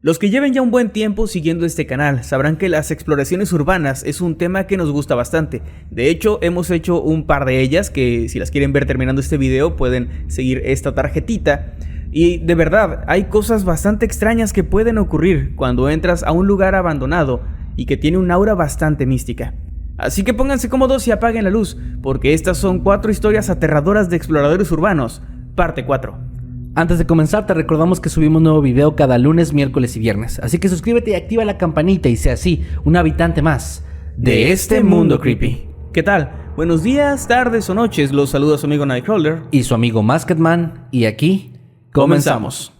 Los que lleven ya un buen tiempo siguiendo este canal sabrán que las exploraciones urbanas es un tema que nos gusta bastante. De hecho, hemos hecho un par de ellas que si las quieren ver terminando este video pueden seguir esta tarjetita. Y de verdad, hay cosas bastante extrañas que pueden ocurrir cuando entras a un lugar abandonado y que tiene un aura bastante mística. Así que pónganse cómodos y apaguen la luz, porque estas son 4 historias aterradoras de exploradores urbanos, parte 4. Antes de comenzar te recordamos que subimos un nuevo video cada lunes, miércoles y viernes, así que suscríbete y activa la campanita y sea así un habitante más de este mundo creepy. ¿Qué tal? Buenos días, tardes o noches, los saluda su amigo Nightcrawler y su amigo Masketman, y aquí comenzamos.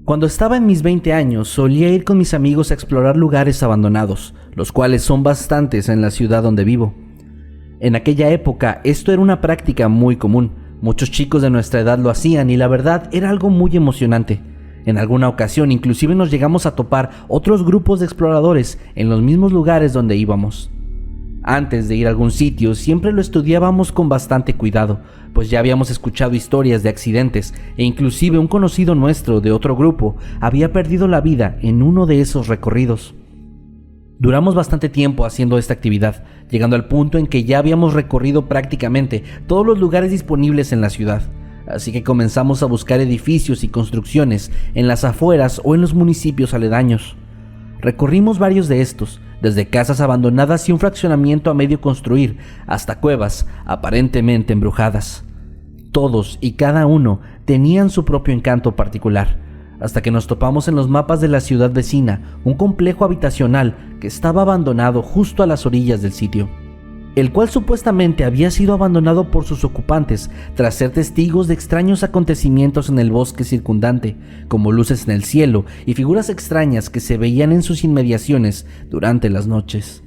Cuando estaba en mis 20 años, solía ir con mis amigos a explorar lugares abandonados, los cuales son bastantes en la ciudad donde vivo. En aquella época, esto era una práctica muy común. Muchos chicos de nuestra edad lo hacían y la verdad era algo muy emocionante. En alguna ocasión, inclusive nos llegamos a topar otros grupos de exploradores en los mismos lugares donde íbamos. Antes de ir a algún sitio, siempre lo estudiábamos con bastante cuidado, pues ya habíamos escuchado historias de accidentes e inclusive un conocido nuestro de otro grupo había perdido la vida en uno de esos recorridos. Duramos bastante tiempo haciendo esta actividad, llegando al punto en que ya habíamos recorrido prácticamente todos los lugares disponibles en la ciudad, así que comenzamos a buscar edificios y construcciones en las afueras o en los municipios aledaños. Recorrimos varios de estos, desde casas abandonadas y un fraccionamiento a medio construir, hasta cuevas aparentemente embrujadas. Todos y cada uno tenían su propio encanto particular, hasta que nos topamos en los mapas de la ciudad vecina un complejo habitacional que estaba abandonado justo a las orillas del sitio, el cual supuestamente había sido abandonado por sus ocupantes tras ser testigos de extraños acontecimientos en el bosque circundante, como luces en el cielo y figuras extrañas que se veían en sus inmediaciones durante las noches.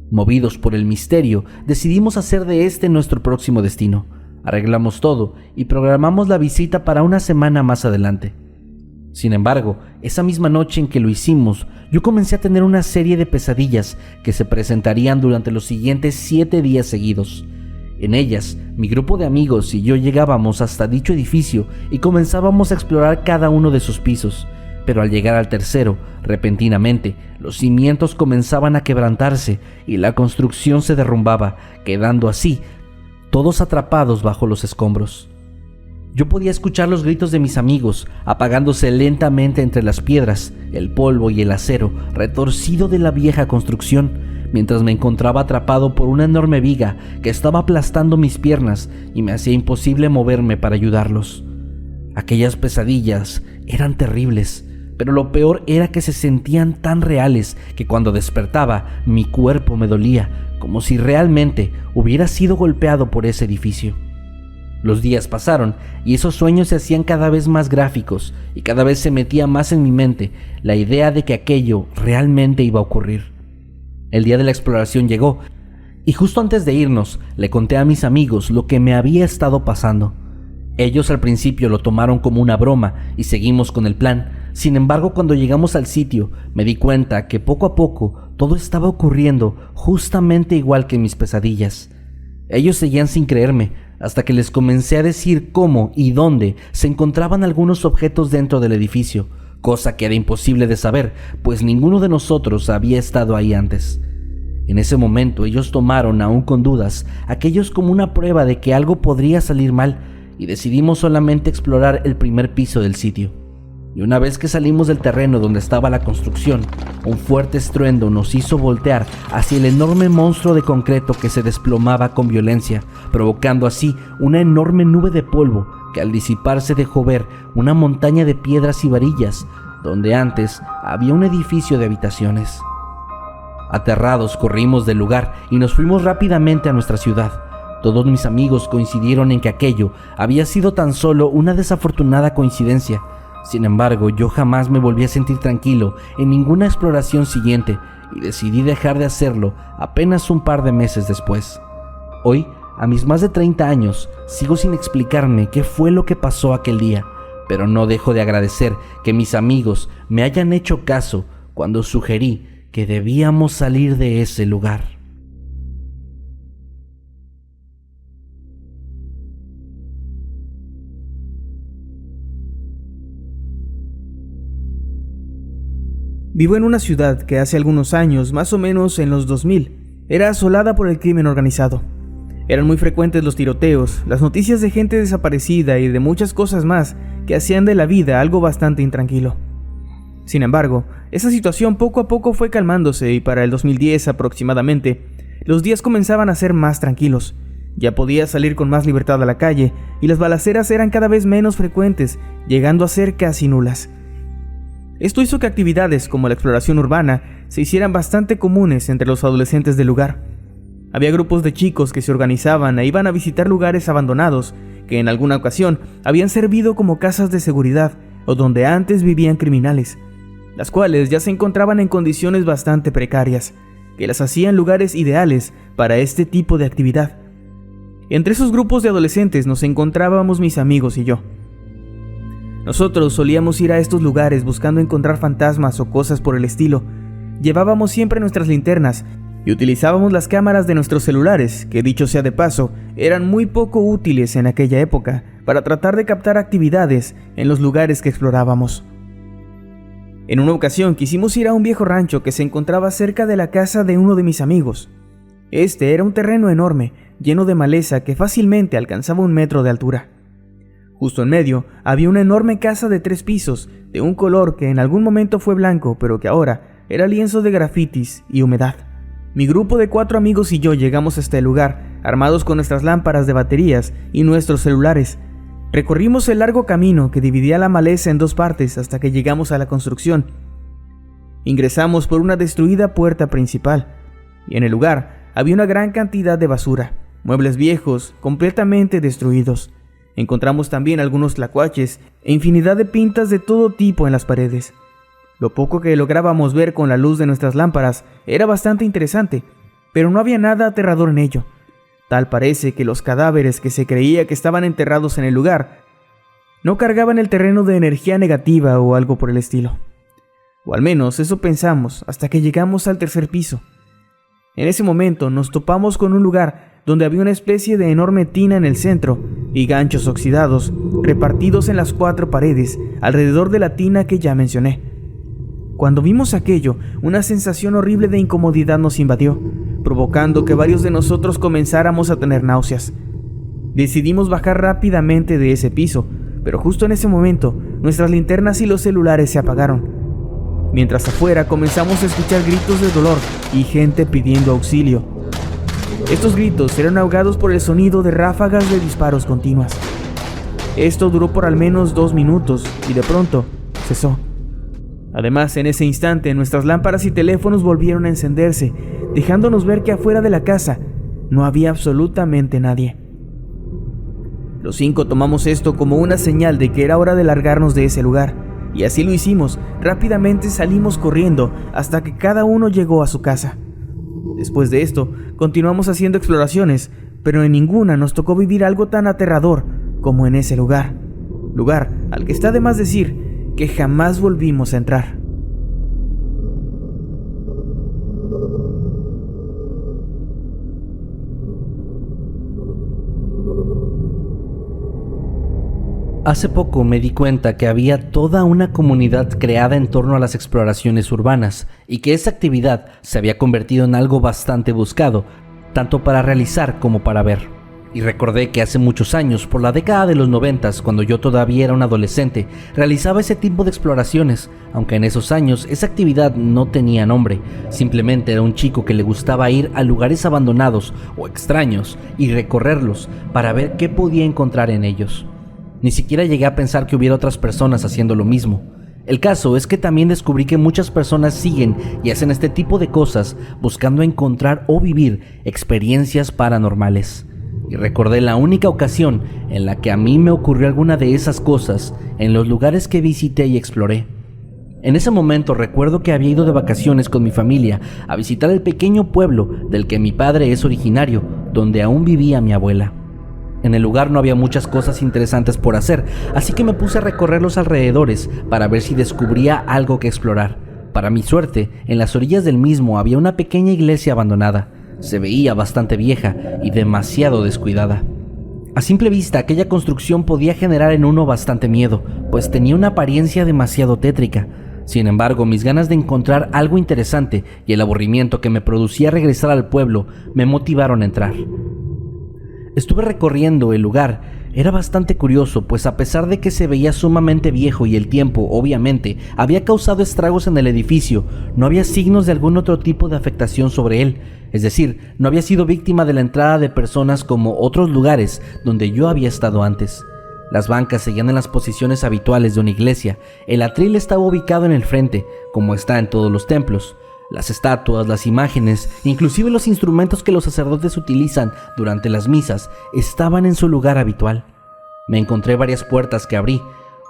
Movidos por el misterio, decidimos hacer de este nuestro próximo destino. Arreglamos todo y programamos la visita para una semana más adelante. Sin embargo, esa misma noche en que lo hicimos, yo comencé a tener una serie de pesadillas que se presentarían durante los siguientes 7 días seguidos. En ellas, mi grupo de amigos y yo llegábamos hasta dicho edificio y comenzábamos a explorar cada uno de sus pisos, pero al llegar al tercero, repentinamente, los cimientos comenzaban a quebrantarse y la construcción se derrumbaba, quedando así, todos atrapados bajo los escombros. Yo podía escuchar los gritos de mis amigos, apagándose lentamente entre las piedras, el polvo y el acero retorcido de la vieja construcción, mientras me encontraba atrapado por una enorme viga que estaba aplastando mis piernas y me hacía imposible moverme para ayudarlos. Aquellas pesadillas eran terribles, pero lo peor era que se sentían tan reales que cuando despertaba mi cuerpo me dolía, como si realmente hubiera sido golpeado por ese edificio. Los días pasaron y esos sueños se hacían cada vez más gráficos y cada vez se metía más en mi mente la idea de que aquello realmente iba a ocurrir. El día de la exploración llegó y justo antes de irnos le conté a mis amigos lo que me había estado pasando. Ellos al principio lo tomaron como una broma y seguimos con el plan. Sin embargo, cuando llegamos al sitio me di cuenta que poco a poco todo estaba ocurriendo justamente igual que en mis pesadillas. Ellos seguían sin creerme, hasta que les comencé a decir cómo y dónde se encontraban algunos objetos dentro del edificio, cosa que era imposible de saber, pues ninguno de nosotros había estado ahí antes. En ese momento ellos tomaron, aún con dudas, aquellos como una prueba de que algo podría salir mal, y decidimos solamente explorar el primer piso del sitio. Y una vez que salimos del terreno donde estaba la construcción, un fuerte estruendo nos hizo voltear hacia el enorme monstruo de concreto que se desplomaba con violencia, provocando así una enorme nube de polvo que al disiparse dejó ver una montaña de piedras y varillas, donde antes había un edificio de habitaciones. Aterrados corrimos del lugar y nos fuimos rápidamente a nuestra ciudad. Todos mis amigos coincidieron en que aquello había sido tan solo una desafortunada coincidencia. Sin embargo, yo jamás me volví a sentir tranquilo en ninguna exploración siguiente y decidí dejar de hacerlo apenas un par de meses después. Hoy A mis más de 30 años, sigo sin explicarme qué fue lo que pasó aquel día, pero no dejo de agradecer que mis amigos me hayan hecho caso cuando sugerí que debíamos salir de ese lugar. Vivo en una ciudad que hace algunos años, más o menos en los 2000, era asolada por el crimen organizado. Eran muy frecuentes los tiroteos, las noticias de gente desaparecida y de muchas cosas más que hacían de la vida algo bastante intranquilo. Sin embargo, esa situación poco a poco fue calmándose y para el 2010 aproximadamente, los días comenzaban a ser más tranquilos. Ya podía salir con más libertad a la calle y las balaceras eran cada vez menos frecuentes, llegando a ser casi nulas. Esto hizo que actividades como la exploración urbana se hicieran bastante comunes entre los adolescentes del lugar. Había grupos de chicos que se organizaban e iban a visitar lugares abandonados que en alguna ocasión habían servido como casas de seguridad o donde antes vivían criminales, las cuales ya se encontraban en condiciones bastante precarias, que las hacían lugares ideales para este tipo de actividad. Entre esos grupos de adolescentes nos encontrábamos mis amigos y yo. Nosotros solíamos ir a estos lugares buscando encontrar fantasmas o cosas por el estilo. Llevábamos siempre nuestras linternas y utilizábamos las cámaras de nuestros celulares, que dicho sea de paso, eran muy poco útiles en aquella época para tratar de captar actividades en los lugares que explorábamos. En una ocasión quisimos ir a un viejo rancho que se encontraba cerca de la casa de uno de mis amigos. Este era un terreno enorme, lleno de maleza que fácilmente alcanzaba 1 metro de altura. Justo en medio había una enorme casa de 3 pisos, de un color que en algún momento fue blanco, pero que ahora era lienzo de grafitis y humedad. Mi grupo de 4 amigos y yo llegamos hasta el lugar, armados con nuestras lámparas de baterías y nuestros celulares. Recorrimos el largo camino que dividía la maleza en 2 partes hasta que llegamos a la construcción. Ingresamos por una destruida puerta principal, y en el lugar había una gran cantidad de basura, muebles viejos, completamente destruidos. Encontramos también algunos tlacuaches e infinidad de pintas de todo tipo en las paredes. Lo poco que lográbamos ver con la luz de nuestras lámparas era bastante interesante, pero no había nada aterrador en ello. Tal parece que los cadáveres que se creía que estaban enterrados en el lugar no cargaban el terreno de energía negativa o algo por el estilo. O al menos eso pensamos hasta que llegamos al 3er piso. En ese momento nos topamos con un lugar donde había una especie de enorme tina en el centro y ganchos oxidados repartidos en las 4 paredes alrededor de la tina que ya mencioné. Cuando vimos aquello, una sensación horrible de incomodidad nos invadió, provocando que varios de nosotros comenzáramos a tener náuseas. Decidimos bajar rápidamente de ese piso, pero justo en ese momento, nuestras linternas y los celulares se apagaron. Mientras afuera comenzamos a escuchar gritos de dolor y gente pidiendo auxilio. Estos gritos eran ahogados por el sonido de ráfagas de disparos continuas. Esto duró por al menos 2 minutos y de pronto cesó. Además, en ese instante, nuestras lámparas y teléfonos volvieron a encenderse, dejándonos ver que afuera de la casa no había absolutamente nadie. Los 5 tomamos esto como una señal de que era hora de largarnos de ese lugar, y así lo hicimos. Rápidamente salimos corriendo hasta que cada uno llegó a su casa. Después de esto, continuamos haciendo exploraciones, pero en ninguna nos tocó vivir algo tan aterrador como en ese lugar al que está de más decir que jamás volvimos a entrar. Hace poco me di cuenta que había toda una comunidad creada en torno a las exploraciones urbanas y que esa actividad se había convertido en algo bastante buscado, tanto para realizar como para ver. Y recordé que hace muchos años, por la década de los 90, cuando yo todavía era un adolescente, realizaba ese tipo de exploraciones, aunque en esos años esa actividad no tenía nombre, simplemente era un chico que le gustaba ir a lugares abandonados o extraños y recorrerlos para ver qué podía encontrar en ellos. Ni siquiera llegué a pensar que hubiera otras personas haciendo lo mismo. El caso es que también descubrí que muchas personas siguen y hacen este tipo de cosas buscando encontrar o vivir experiencias paranormales. Y recordé la única ocasión en la que a mí me ocurrió alguna de esas cosas en los lugares que visité y exploré. En ese momento recuerdo que había ido de vacaciones con mi familia a visitar el pequeño pueblo del que mi padre es originario, donde aún vivía mi abuela. En el lugar no había muchas cosas interesantes por hacer, así que me puse a recorrer los alrededores para ver si descubría algo que explorar. Para mi suerte, en las orillas del mismo había una pequeña iglesia abandonada. Se veía bastante vieja y demasiado descuidada. A simple vista, aquella construcción podía generar en uno bastante miedo, pues tenía una apariencia demasiado tétrica. Sin embargo, mis ganas de encontrar algo interesante y el aburrimiento que me producía regresar al pueblo me motivaron a entrar. Estuve recorriendo el lugar. Era bastante curioso, pues a pesar de que se veía sumamente viejo y el tiempo, obviamente, había causado estragos en el edificio, no había signos de algún otro tipo de afectación sobre él. Es decir, no había sido víctima de la entrada de personas como otros lugares donde yo había estado antes. Las bancas seguían en las posiciones habituales de una iglesia. El atril estaba ubicado en el frente, como está en todos los templos. Las estatuas, las imágenes, inclusive los instrumentos que los sacerdotes utilizan durante las misas, estaban en su lugar habitual. Me encontré varias puertas que abrí.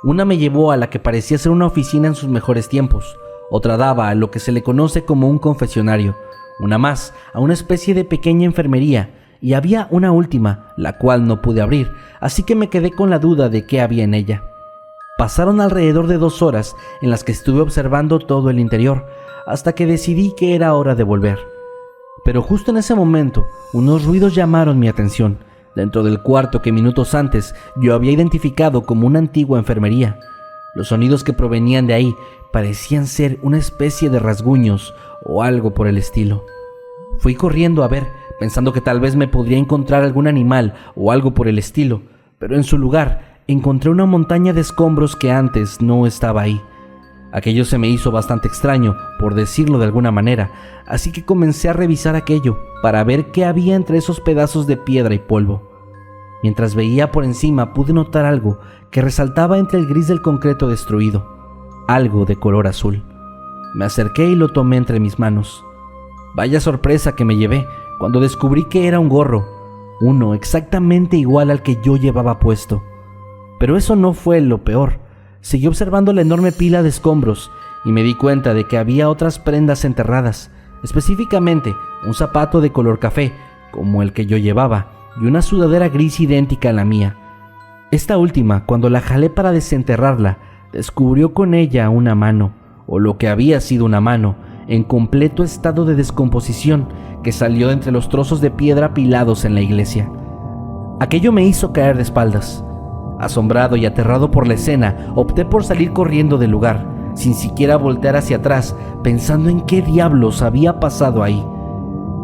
Una me llevó a la que parecía ser una oficina en sus mejores tiempos. Otra daba a lo que se le conoce como un confesionario. Una más a una especie de pequeña enfermería. Y había una última, la cual no pude abrir, así que me quedé con la duda de qué había en ella. Pasaron alrededor de 2 horas en las que estuve observando todo el interior, hasta que decidí que era hora de volver. Pero justo en ese momento, unos ruidos llamaron mi atención, dentro del cuarto que minutos antes yo había identificado como una antigua enfermería. Los sonidos que provenían de ahí parecían ser una especie de rasguños o algo por el estilo. Fui corriendo a ver, pensando que tal vez me podría encontrar algún animal o algo por el estilo, pero en su lugar encontré una montaña de escombros que antes no estaba ahí. Aquello se me hizo bastante extraño, por decirlo de alguna manera, así que comencé a revisar aquello para ver qué había entre esos pedazos de piedra y polvo. Mientras veía por encima pude notar algo que resaltaba entre el gris del concreto destruido, algo de color azul. Me acerqué y lo tomé entre mis manos. Vaya sorpresa que me llevé cuando descubrí que era un gorro, uno exactamente igual al que yo llevaba puesto. Pero eso no fue lo peor. Seguí observando la enorme pila de escombros y me di cuenta de que había otras prendas enterradas, específicamente un zapato de color café, como el que yo llevaba, y una sudadera gris idéntica a la mía. Esta última, cuando la jalé para desenterrarla, descubrió con ella una mano, o lo que había sido una mano, en completo estado de descomposición, que salió de entre los trozos de piedra apilados en la iglesia. Aquello me hizo caer de espaldas. Asombrado y aterrado por la escena, opté por salir corriendo del lugar, sin siquiera voltear hacia atrás, pensando en qué diablos había pasado ahí.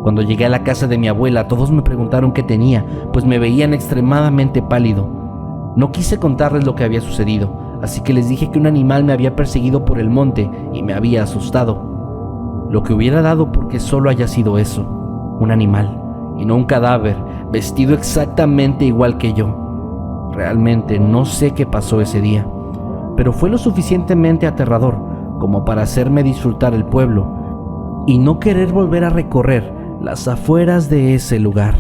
Cuando llegué a la casa de mi abuela, todos me preguntaron qué tenía, pues me veían extremadamente pálido. No quise contarles lo que había sucedido, así que les dije que un animal me había perseguido por el monte y me había asustado. Lo que hubiera dado porque solo haya sido eso, un animal, y no un cadáver, vestido exactamente igual que yo. Realmente no sé qué pasó ese día, pero fue lo suficientemente aterrador como para hacerme disfrutar el pueblo y no querer volver a recorrer las afueras de ese lugar.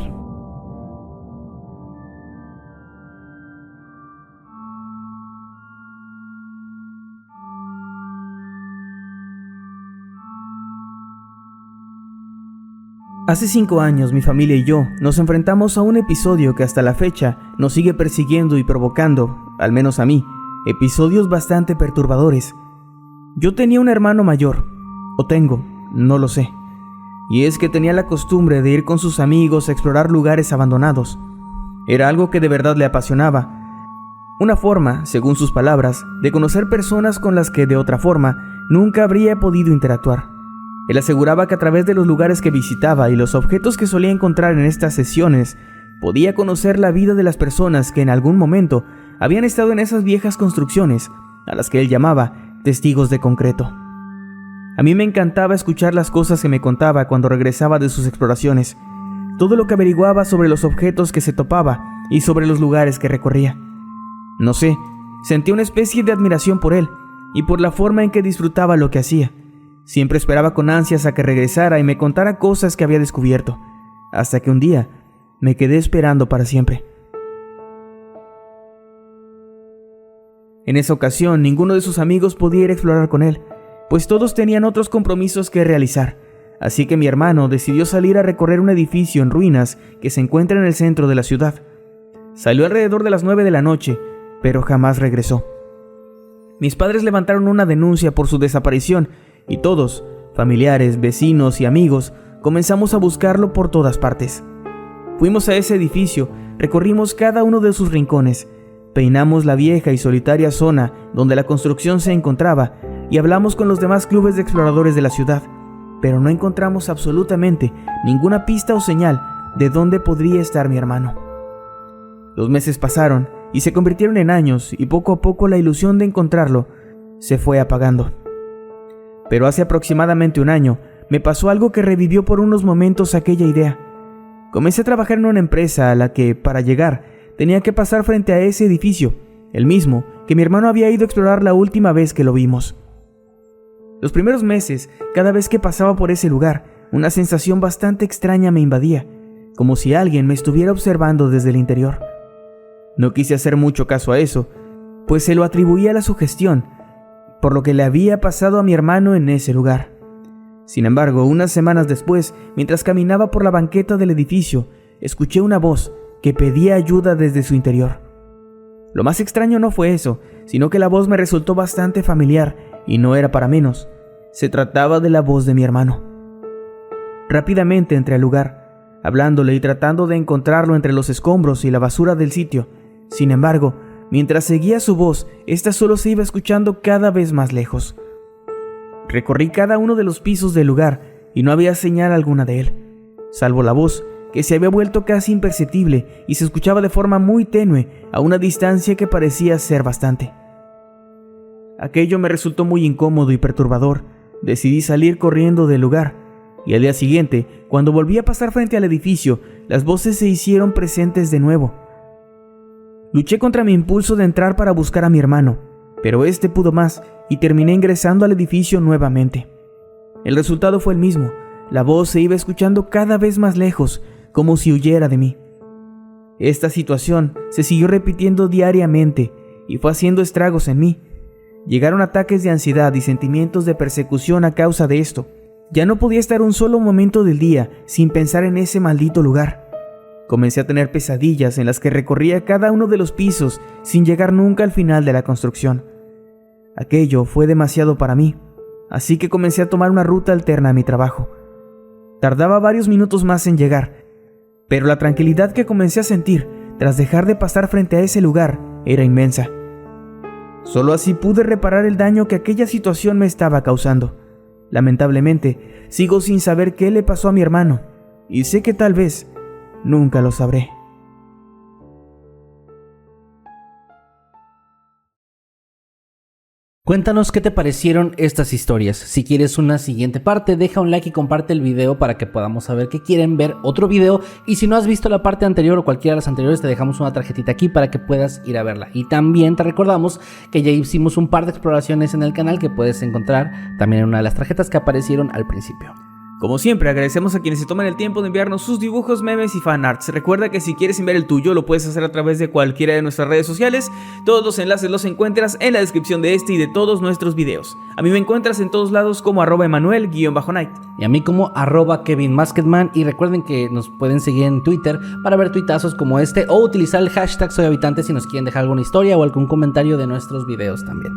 Hace 5 años mi familia y yo nos enfrentamos a un episodio que hasta la fecha nos sigue persiguiendo y provocando, al menos a mí, episodios bastante perturbadores. Yo tenía un hermano mayor, o tengo, no lo sé, y es que tenía la costumbre de ir con sus amigos a explorar lugares abandonados. Era algo que de verdad le apasionaba, una forma, según sus palabras, de conocer personas con las que de otra forma nunca habría podido interactuar. Él aseguraba que a través de los lugares que visitaba y los objetos que solía encontrar en estas sesiones, podía conocer la vida de las personas que en algún momento habían estado en esas viejas construcciones, a las que él llamaba testigos de concreto. A mí me encantaba escuchar las cosas que me contaba cuando regresaba de sus exploraciones, todo lo que averiguaba sobre los objetos que se topaba y sobre los lugares que recorría. No sé, sentía una especie de admiración por él y por la forma en que disfrutaba lo que hacía. Siempre esperaba con ansias a que regresara y me contara cosas que había descubierto, hasta que un día me quedé esperando para siempre. En esa ocasión, ninguno de sus amigos podía ir a explorar con él, pues todos tenían otros compromisos que realizar, así que mi hermano decidió salir a recorrer un edificio en ruinas que se encuentra en el centro de la ciudad. Salió alrededor de las 9 de la noche, pero jamás regresó. Mis padres levantaron una denuncia por su desaparición y todos, familiares, vecinos y amigos, comenzamos a buscarlo por todas partes. Fuimos a ese edificio, recorrimos cada uno de sus rincones, peinamos la vieja y solitaria zona donde la construcción se encontraba y hablamos con los demás clubes de exploradores de la ciudad, pero no encontramos absolutamente ninguna pista o señal de dónde podría estar mi hermano. Los meses pasaron y se convirtieron en años y poco a poco la ilusión de encontrarlo se fue apagando. Pero hace aproximadamente un año me pasó algo que revivió por unos momentos aquella idea. Comencé a trabajar en una empresa a la que, para llegar, tenía que pasar frente a ese edificio, el mismo que mi hermano había ido a explorar la última vez que lo vimos. Los primeros meses, cada vez que pasaba por ese lugar, una sensación bastante extraña me invadía, como si alguien me estuviera observando desde el interior. No quise hacer mucho caso a eso, pues se lo atribuía a la sugestión, por lo que le había pasado a mi hermano en ese lugar. Sin embargo, unas semanas después, mientras caminaba por la banqueta del edificio, escuché una voz que pedía ayuda desde su interior. Lo más extraño no fue eso, sino que la voz me resultó bastante familiar y no era para menos. Se trataba de la voz de mi hermano. Rápidamente entré al lugar, hablándole y tratando de encontrarlo entre los escombros y la basura del sitio. Sin embargo, mientras seguía su voz, esta solo se iba escuchando cada vez más lejos. Recorrí cada uno de los pisos del lugar y no había señal alguna de él, salvo la voz, que se había vuelto casi imperceptible y se escuchaba de forma muy tenue a una distancia que parecía ser bastante. Aquello me resultó muy incómodo y perturbador. Decidí salir corriendo del lugar, y al día siguiente, cuando volví a pasar frente al edificio, las voces se hicieron presentes de nuevo. Luché contra mi impulso de entrar para buscar a mi hermano, pero este pudo más y terminé ingresando al edificio nuevamente. El resultado fue el mismo. La voz se iba escuchando cada vez más lejos, como si huyera de mí. Esta situación se siguió repitiendo diariamente y fue haciendo estragos en mí. Llegaron ataques de ansiedad y sentimientos de persecución a causa de esto. Ya no podía estar un solo momento del día sin pensar en ese maldito lugar. Comencé a tener pesadillas en las que recorría cada uno de los pisos sin llegar nunca al final de la construcción. Aquello fue demasiado para mí, así que comencé a tomar una ruta alterna a mi trabajo. Tardaba varios minutos más en llegar, pero la tranquilidad que comencé a sentir tras dejar de pasar frente a ese lugar era inmensa. Solo así pude reparar el daño que aquella situación me estaba causando. Lamentablemente, sigo sin saber qué le pasó a mi hermano, y sé que tal vez nunca lo sabré. Cuéntanos qué te parecieron estas historias. Si quieres una siguiente parte, deja un like y comparte el video para que podamos saber que quieren ver otro video. Y si no has visto la parte anterior o cualquiera de las anteriores, te dejamos una tarjetita aquí para que puedas ir a verla. Y también te recordamos que ya hicimos un par de exploraciones en el canal que puedes encontrar también en una de las tarjetas que aparecieron al principio. Como siempre, agradecemos a quienes se toman el tiempo de enviarnos sus dibujos, memes y fanarts. Recuerda que si quieres enviar el tuyo, lo puedes hacer a través de cualquiera de nuestras redes sociales. Todos los enlaces los encuentras en la descripción de este y de todos nuestros videos. A mí me encuentras en todos lados como @Emanuel_Night. Y a mí como @KevinMasketman. Y recuerden que nos pueden seguir en Twitter para ver tuitazos como este o utilizar el hashtag SoyHabitante si nos quieren dejar alguna historia o algún comentario de nuestros videos también.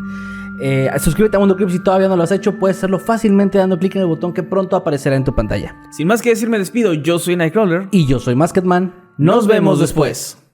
Suscríbete a Mundo Creep si todavía no lo has hecho. Puedes hacerlo fácilmente dando clic en el botón que pronto aparecerá en tu pantalla. Sin más que decir, me despido. Yo soy Nightcrawler. Y yo soy Masketman. Nos vemos después.